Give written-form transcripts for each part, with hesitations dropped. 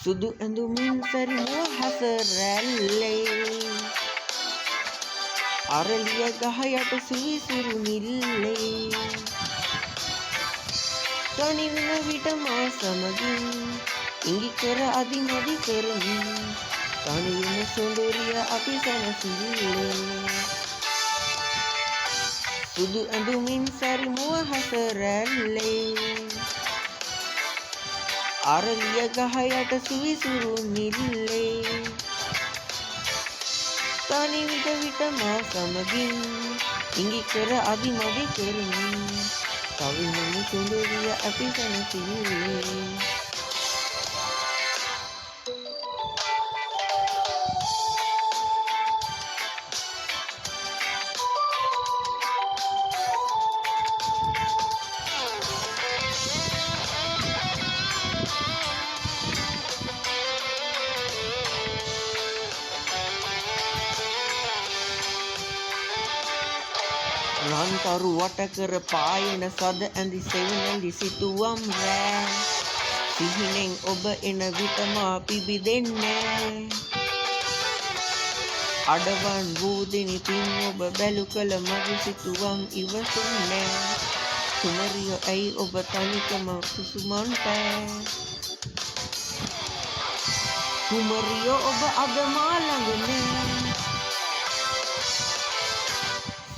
සුදු ඇඳුමින් සැරිමුව හැසරැල්ලේ අරලිය ගහ යට සුවිසුරු නිල්ලේ තනිවන විට මා සමගින් ඉඟි කර අදිමදි කරමින් තනිවන සොඳුරිය අපි සැනසෙල්ලේ සුදු ඇඳුමින් සැරිමුව හැසරැල්ලේ අරලිය ගහ යට සුවිසුරු නිල්ලේ තනි විට මා සමගින් ඉඟි කර අදිමදි කරමින් තවිනුම සුඳුරිය අපි සැනසෙල්ලේ රන්තරු වට කර පායන සද ඇඳි සෙවනැලි සිතුවම් රෑ සිහිනෙන් ඔබ එන විට මා පිබිදෙන්නේ අඩවන් වූදිනිතින් ඔබ බැලු කළ මගේ සිතුවම් ඉවසුන්නේ කුමරිය ඇයි ඔබ තනිකම සුසුමන් පෑ කුමරිය ඔබ අද මා ළඟනේ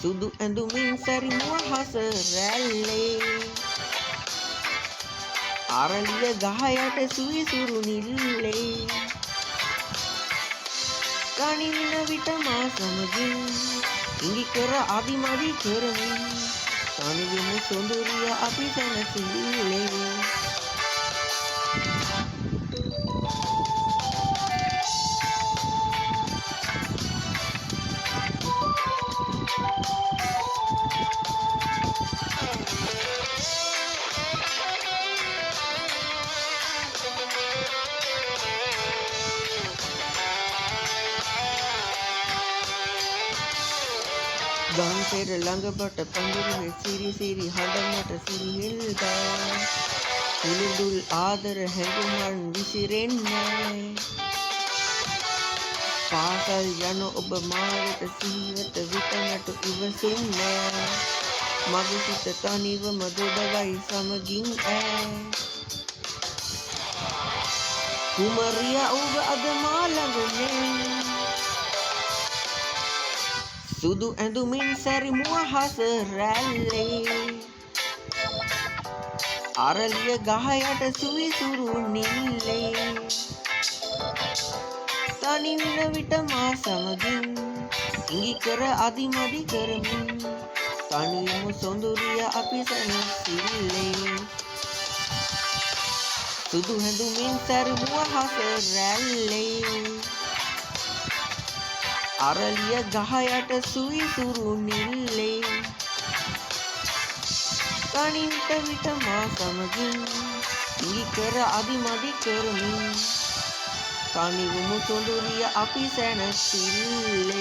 සුදු ඇඳුමින් සැරිමුව හැසරැල්ලේ අරලිය ගහ යට සුවිසුරු නිල්ලේ තනිවන විට මා සමගින් ඉඟි කර අදිමදි කරමින් තනිවම සොඳුරිය අපි සැනසෙල්ලේ ගන්තෙර ළඟපට පඳුරුවේ සිරි සිරි හඬමට සිරිහෙල්දා උළුදුල් ආදර හැඟුමන් විසිරෙන්නේ පාසල් යන ඔබ මාවට සිහිවත විතනට ඉවසෙන්නේ මගේ සිත තනිවම දොඩවයි සමගින් ඈ කුමරිය ඔබ අද මා ළඟනේ සුදු ඇඳුමින් සැරිමුව හැසරැල්ලේ අරලිය ගහ යට සුවිසුරු නිල්ලේ තනිවන විට මා සමගින් ඉඟි කර අදිමදි කරමින් තනියම සොඳුරිය අපි සැනසෙල්ලේ සුදු ඇඳුමින් සැරිමුව හැසරැල්ලේ අරලිය ගහ යට සුවිසුරු නිල්ලේ තනින්ට විට මා සමගින් ඉඟි කර අදිමදි කරමින් තනිවම සොඳුරිය අපි සැනසෙල්ලේ